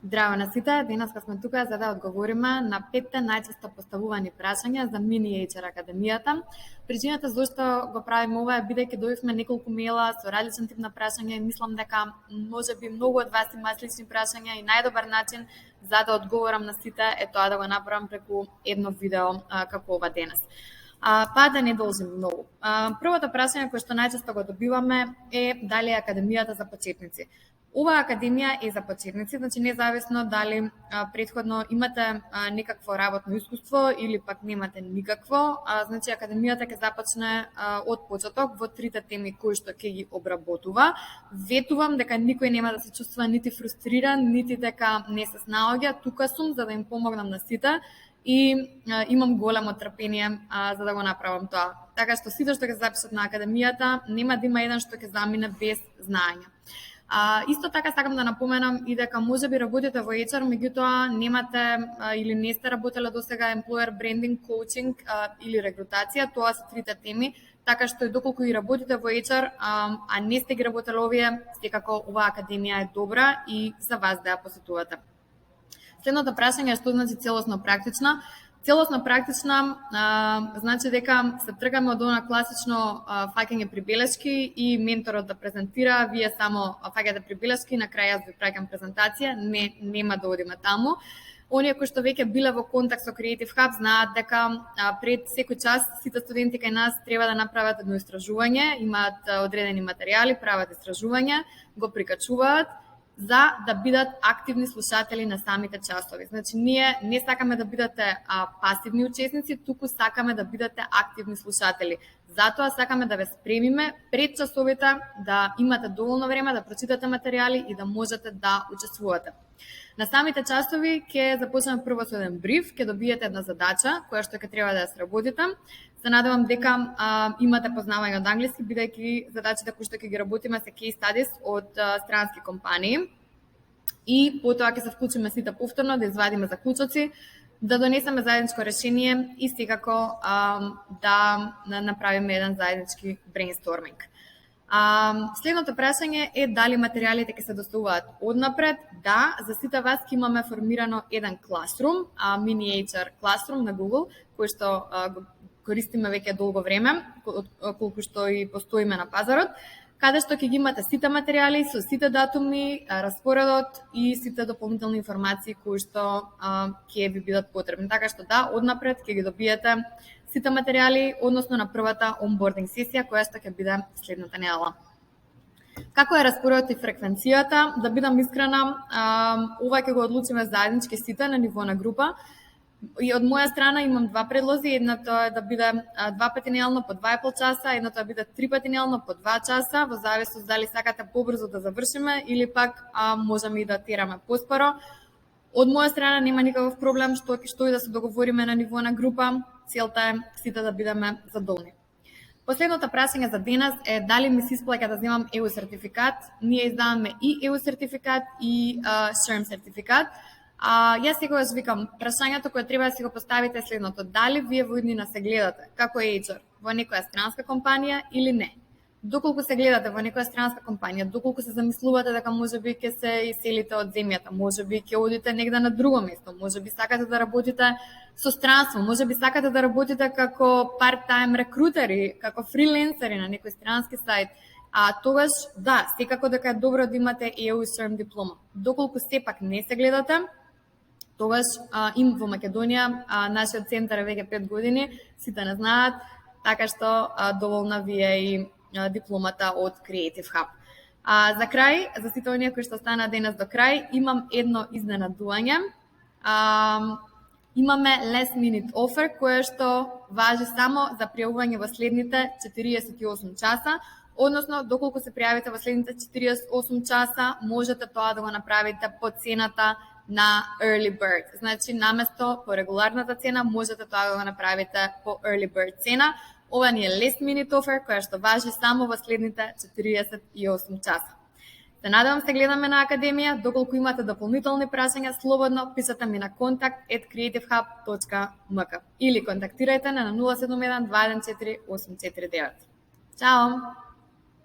Здраво на сите, денеска сме тука за да одговориме на 5 најчесто поставувани прашања за Mini HR Академијата. Причината зашто го правиме ова е бидејќи добивме неколку мејла со различен тип на прашања и мислам дека можеби многу од вас имаат слични прашања и најдобар начин за да одговорам на сите е тоа да го направам преку едно видео како ова денес. Па да не должим многу. Првото прашање кое што најчесто го добиваме е дали е Академијата за почетници. Ова академија е за почетници, значи независно дали претходно имате некакво работно искуство или пак немате никакво, значи академијата ќе започне од почеток во трите теми кои што ќе ги обработува. Ветувам дека никој нема да се чувствува нити фрустриран, нити дека не се снаоѓа, тука сум за да им помогнам на сите и имам големо трпение за да го направам тоа. Така што сите што ќе запишат на академијата нема да има еден што ќе замине без знаење. Исто така сакам да напоменам и дека можеби работите во HR, меѓутоа немате или не сте работеле досега employer branding, coaching или регрутација, тоа се трите теми, така што и доколку и работите во HR, а не сте ги работеле овие, секако оваа академија е добра и за вас да ја посетувате. Следното прашање е што значи целосно практична. Целосно практична значи дека се тргаме од она класично фаќање прибелешки и менторот да презентира, вие само фаќате прибелешки, на крај јас ви праќам презентација, нема да одиме таму. Оние кои што веќе биле во контакт со Creative Hub знаат дека пред секој час сите студенти кај нас треба да направат едно истражување, имаат одредени материјали, прават истражување, го прикачуваат за да бидат активни слушатели на самите часови. Значи, ние не сакаме да бидете пасивни учесници, туку сакаме да бидете активни слушатели. Затоа сакаме да ве спремиме пред часовите, да имате доволно време да прочитате материјали и да можете да учествувате. На самите часови ќе започнеме прво со еден бриф, ќе добиете една задача која што ќе треба да ја сработите. Се надевам дека имате познавање од англиски, бидејќи задачите кои што ќе ги работиме се case studies од странски компании. И потоа ќе се вклучиме сите повторно да извадиме заклучоци, да донесеме заедничко решение и секако да направиме еден заеднички брейнсторминг. Следното прашање е дали материјалите ќе се доставуваат однапред. Да, за сите вас ќе имаме формирано еден класрум, Mini HR класрум на Google, кој што го користиме веќе долго време, колку што и постоиме на пазарот, каде што ќе ги имате сите материјали со сите датуми, распоредот и сите дополнителни информации кои што ќе ви бидат потребни. Така што да, однапред ќе ги добиете сите материјали, односно на првата онбординг сесија, која што ќе биде следната недела. Како е распоредот и фреквенцијата? Да бидам искрена, ова ќе го одлучиме заеднички сите на ниво на група. И од моја страна имам два предлози, едното е да биде 2 пати неделно по 2,5 часа, едното е да биде 3 пати неделно по 2 часа, во зависност дали сакате побрзо да завршиме или пак можеме и да тераме поспоро. Од моја страна нема никаков проблем што и да се договориме на ниво на група, целта е сите да бидеме задоволни. Последното прашање за денес е дали ми се исплаќа да земам EU сертификат. Ние издаваме и EU сертификат и SHRM сертификат. Јас секогаш викам, прашањето кое треба да си го поставите е следното: дали вие во иднина се гледате како HR во некоја странска компанија или не? Доколку се гледате во некоја странска компанија, доколку се замислувате дека можеби ќе се иселите од земјата, можеби ќе одите негде на друго место, можеби сакате да работите со странство, можеби сакате да работите како part-time рекрутери, како фриленсери на некој странски сајт, тогаш да, секако дека е добро да имате EU SHRM диплома. Доколку сепак не се гледате, тогаш им во Македонија, нашиот центар е веќе 5 години, сите не знаат, така што доволна ви е и дипломата од Creative Hub. За крај, за сите оние кои што стана денес до крај, имам едно изненадување. Имаме last minute offer, кое што важи само за пријавување во следните 48 часа, односно, доколку се пријавите во следните 48 часа, можете тоа да го направите по цената на Early Bird. Значи, наместо по регуларната цена, можете тоа да го направите по Early Bird цена. Ова ни е last minute offer, која што важи само во следните 48 часа. Се надевам се гледаме на Академија. Доколку имате дополнителни прашања, слободно пишете ми на contact@creativehub.mk или контактирајте на 071 214 849. Чао!